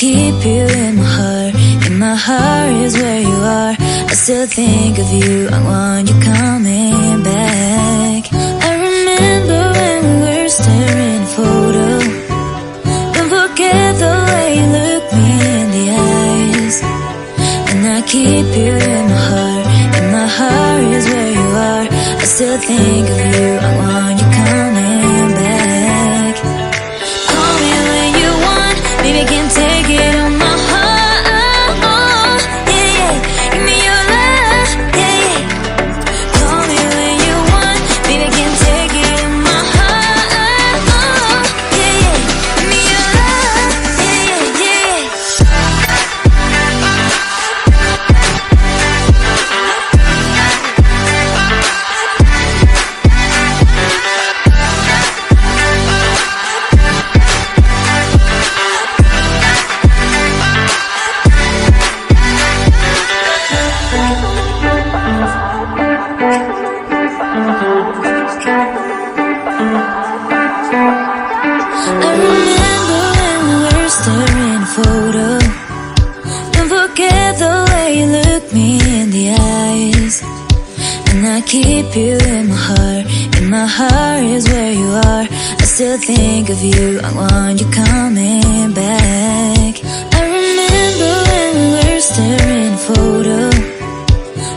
keep you in my heart. In my heart is where you are. I still think of you, I want you coming back. I remember when we were staring at a photo. Don't forget the way you look me in the eyes. And I keep you in my heart. In my heart is where you are. I still think of you, I want you coming back. Call me when you want, baby, I can't take it on my heart. Yeah, yeah, give me your love, yeah, yeah. Call me when you want, baby, I can't take it on my heart. Yeah, yeah, give me your love, yeah, yeah, yeah. I remember when we were staring at a photo. Don't forget the way you look me in the eyes. And I keep you in my heart. In my heart is where you are. I still think of you, I want you coming back. I remember when we were staring at a photo.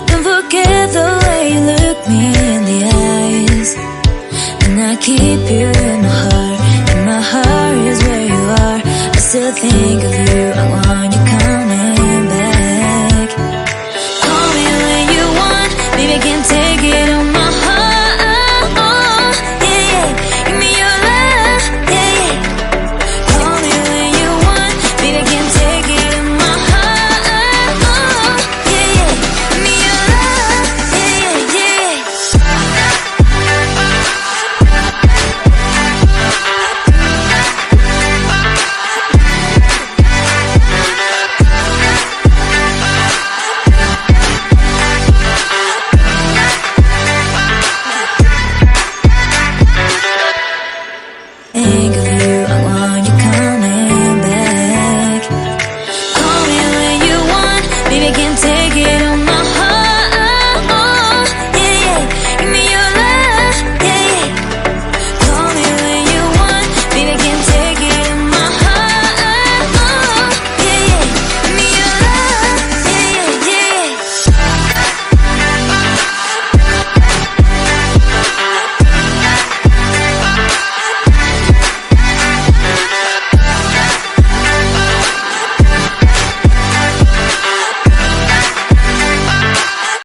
Don't forget the way you look me in the eyes. And I keep you in my heart. In my heart is where you are. I still think of you.